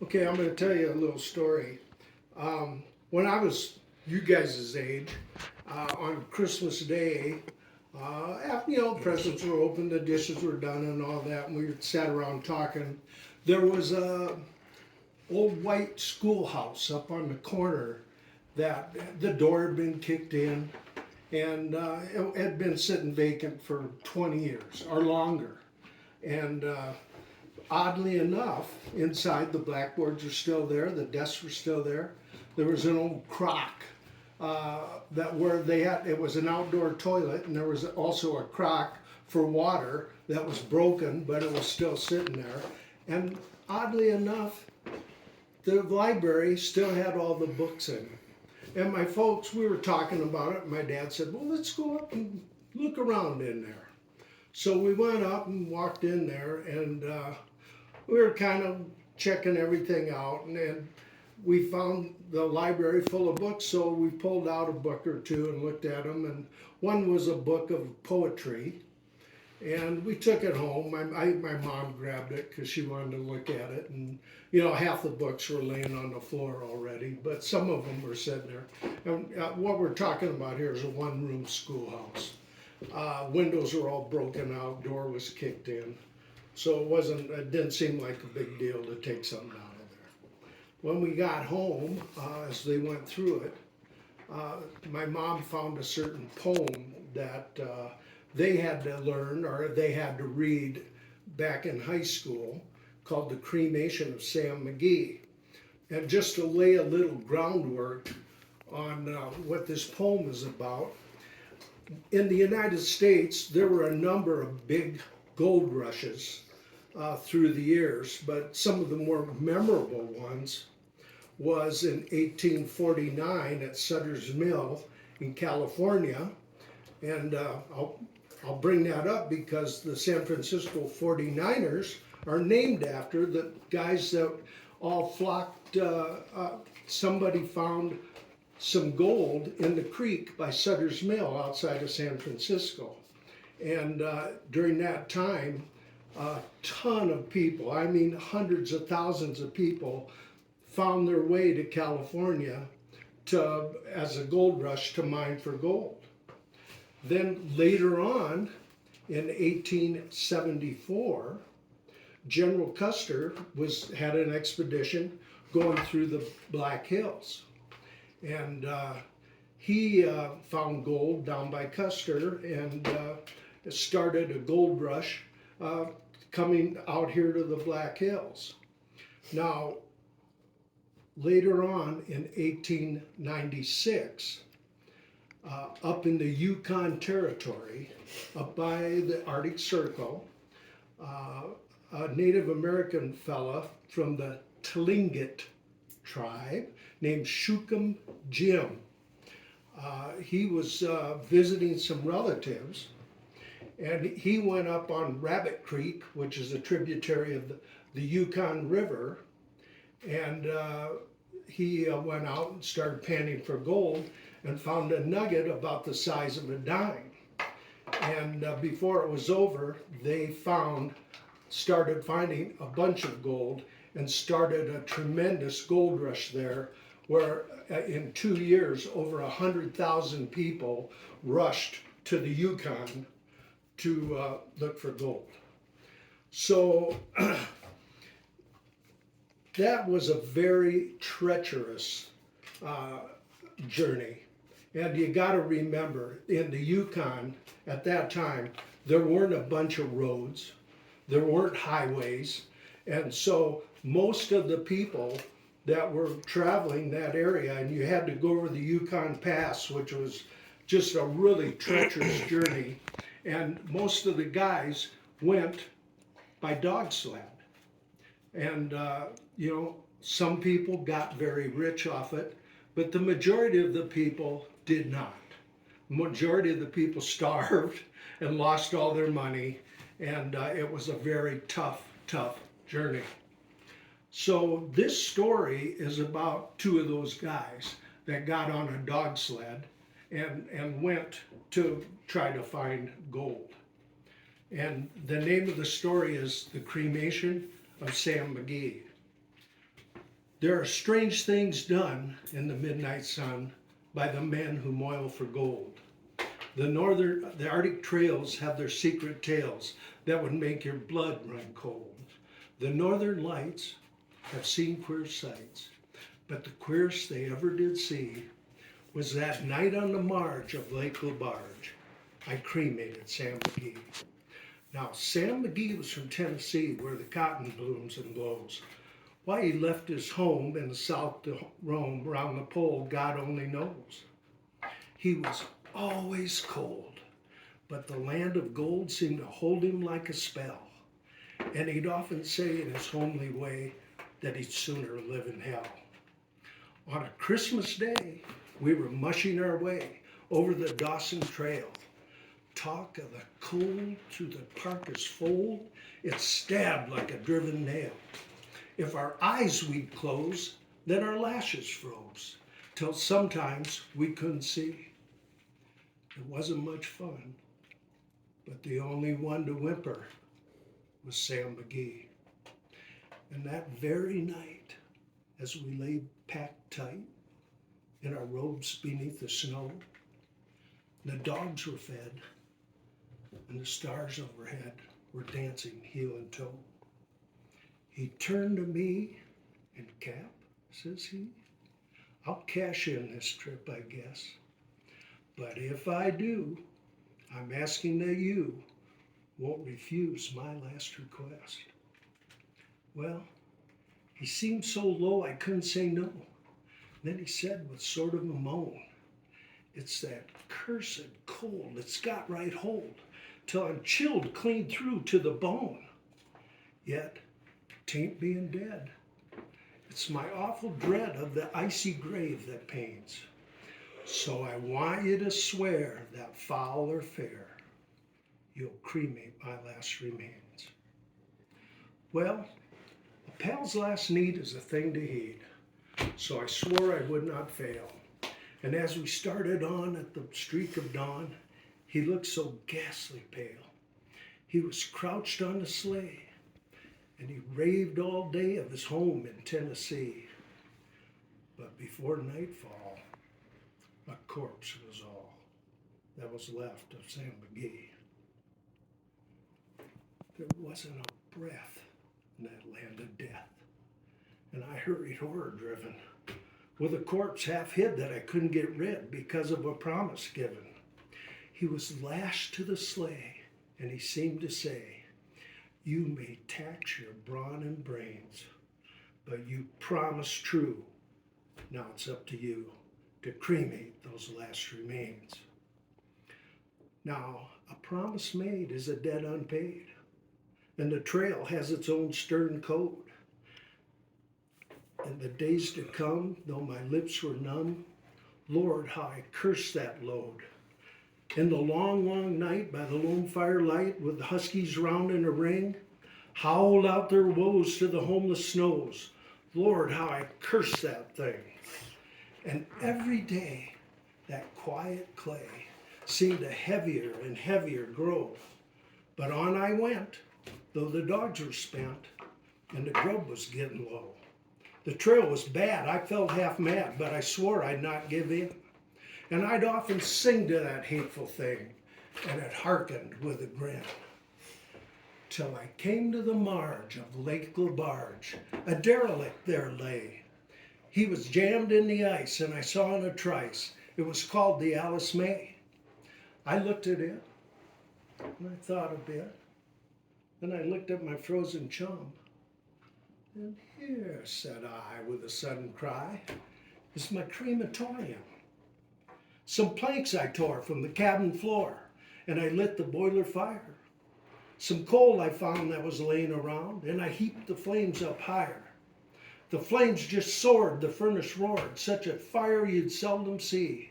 Okay, I'm going to tell you a little story. When I was you guys' age, on Christmas Day, after presents were opened, the dishes were done, and all that, and we sat around talking. There was a old white schoolhouse up on the corner that the door had been kicked in, and it had been sitting vacant for 20 years or longer. And oddly enough, inside the blackboards are still there, the desks were still there. There was an old crock that where they had, it was an outdoor toilet, and there was also a crock for water that was broken, but it was still sitting there. And oddly enough, the library still had all the books in it. And my folks, we were talking about it, and my dad said, well, let's go up and look around in there. So we went up and walked in there, and we were kind of checking everything out, and then we found the library full of books, so we pulled out a book or two and looked at them, and one was a book of poetry, and we took it home. My mom grabbed it because she wanted to look at it, and half the books were laying on the floor already, but some of them were sitting there. And what we're talking about here is a one-room schoolhouse. Windows were all broken out, door was kicked in. So it didn't seem like a big deal to take something out of there. When we got home, as they went through it, my mom found a certain poem that they had to learn or they had to read back in high school called The Cremation of Sam McGee. And just to lay a little groundwork on what this poem is about, in the United States, there were a number of big gold rushes through the years, but some of the more memorable ones was in 1849 at Sutter's Mill in California. And I'll bring that up because the San Francisco 49ers are named after the guys that all flocked. Somebody found some gold in the creek by Sutter's Mill outside of San Francisco. And during that time, a ton of people, I mean hundreds of thousands of people, found their way to California as a gold rush to mine for gold. Then later on, in 1874, General Custer had an expedition going through the Black Hills. And he found gold down by Custer and started a gold rush coming out here to the Black Hills. Now, later on in 1896, up in the Yukon Territory, up by the Arctic Circle, a Native American fella from the Tlingit tribe named Shookum Jim. He was visiting some relatives, and he went up on Rabbit Creek, which is a tributary of the Yukon River, and he went out and started panning for gold and found a nugget about the size of a dime. And before it was over, they started finding a bunch of gold and started a tremendous gold rush there where in 2 years over 100,000 people rushed to the Yukon to look for gold. So that was a very treacherous journey. And you got to remember, in the Yukon at that time, there weren't a bunch of roads, there weren't highways, and so most of the people that were traveling that area, and you had to go over the Yukon Pass, which was just a really treacherous journey, and most of the guys went by dog sled. And, some people got very rich off it, but the majority of the people did not. The majority of the people starved and lost all their money, and it was a very tough journey. So this story is about two of those guys that got on a dog sled and went to try to find gold. And the name of the story is The Cremation of Sam McGee. There are strange things done in the midnight sun by the men who moil for gold. The Arctic trails have their secret tales that would make your blood run cold. The northern lights have seen queer sights, but the queerest they ever did see was that night on the marge of Lake LaBarge. I cremated Sam McGee. Now, Sam McGee was from Tennessee, where the cotton blooms and blows. Why he left his home in the south to roam around the pole, God only knows. He was always cold, but the land of gold seemed to hold him like a spell. And he'd often say in his homely way that he'd sooner live in hell. On a Christmas day, we were mushing our way over the Dawson Trail. Talk of the cold through the parka's fold, it stabbed like a driven nail. If our eyes we'd close, then our lashes froze, till sometimes we couldn't see. It wasn't much fun, but the only one to whimper was Sam McGee. And that very night, as we lay packed tight in our robes beneath the snow, the dogs were fed, and the stars overhead were dancing heel and toe. He turned to me, and Cap, says he, I'll cash in this trip, I guess. But if I do, I'm asking that you won't refuse my last request. Well, he seemed so low I couldn't say no. Then he said with sort of a moan, it's that cursed cold that's got right hold, till I'm chilled clean through to the bone. Yet, 'tain't being dead. It's my awful dread of the icy grave that pains. So I want you to swear that foul or fair, you'll cremate my last remains. Well, a pal's last need is a thing to heed, so I swore I would not fail. And as we started on at the streak of dawn, he looked so ghastly pale. He was crouched on the sleigh, and he raved all day of his home in Tennessee. But before nightfall, a corpse was all that was left of Sam McGee. There wasn't a breath in that land of death, and I hurried horror-driven, with a corpse half hid that I couldn't get rid because of a promise given. He was lashed to the sleigh, and he seemed to say, you may tax your brawn and brains, but you promised true. Now it's up to you to cremate those last remains. Now, a promise made is a debt unpaid, and the trail has its own stern code. In the days to come, though my lips were numb, Lord, how I cursed that load. In the long, long night by the lone firelight, with the huskies round in a ring, howled out their woes to the homeless snows. Lord, how I cursed that thing. And every day, that quiet clay seemed to heavier and heavier grow. But on I went, though the dogs were spent, and the grub was getting low. The trail was bad, I felt half mad, but I swore I'd not give in. And I'd often sing to that hateful thing, and it hearkened with a grin. Till I came to the marge of Lake LaBarge, a derelict there lay. He was jammed in the ice, and I saw in a trice, it was called the Alice May. I looked at it, and I thought a bit. Then I looked at my frozen chum. And here, said I with a sudden cry, is my crematorium. Some planks I tore from the cabin floor, and I lit the boiler fire. Some coal I found that was laying around, and I heaped the flames up higher. The flames just soared, the furnace roared, such a fire you'd seldom see.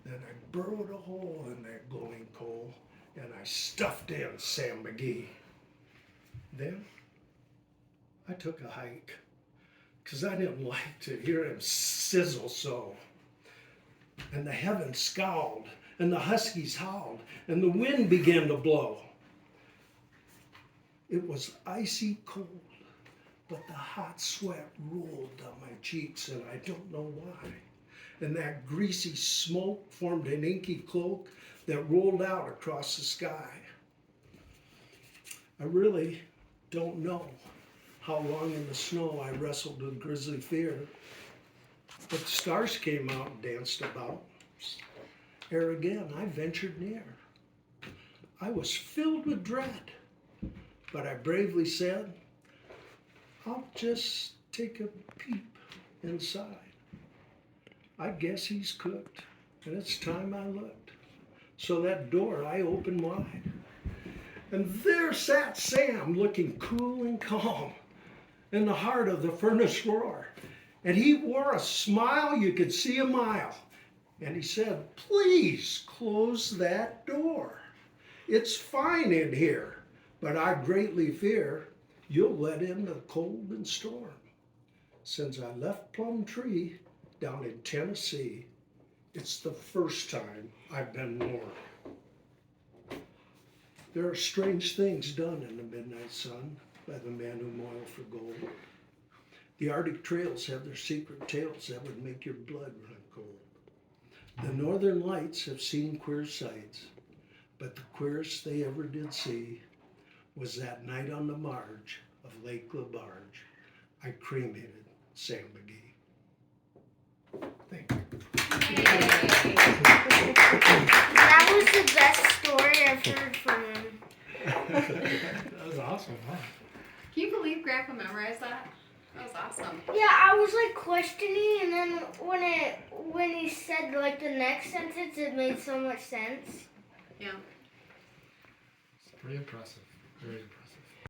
Then I burrowed a hole in that glowing coal, and I stuffed in Sam McGee. Then I took a hike, 'cause I didn't like to hear him sizzle so. And the heavens scowled, and the huskies howled, and the wind began to blow. It was icy cold, but the hot sweat rolled down my cheeks, and I don't know why. And that greasy smoke formed an inky cloak that rolled out across the sky. I really don't know how long in the snow I wrestled with grisly fear, but the stars came out and danced about. Ere again I ventured near. I was filled with dread, but I bravely said, I'll just take a peep inside. I guess he's cooked, and it's time I looked. So that door I opened wide, and there sat Sam looking cool and calm in the heart of the furnace roar. And he wore a smile you could see a mile. And he said, please close that door. It's fine in here, but I greatly fear you'll let in the cold and storm. Since I left Plum Tree down in Tennessee, it's the first time I've been warm. There are strange things done in the midnight sun by the men who moil for gold. The Arctic trails have their secret tales that would make your blood run cold. The northern lights have seen queer sights, but the queerest they ever did see was that night on the marge of Lake LaBarge. I cremated Sam McGee. Thank you. That was the best story I've heard from him. That was awesome, huh? Can you believe Grandpa memorized that? That was awesome. Yeah, I was like questioning, and then when he said like the next sentence, it made so much sense. Yeah. It's pretty impressive. Very impressive.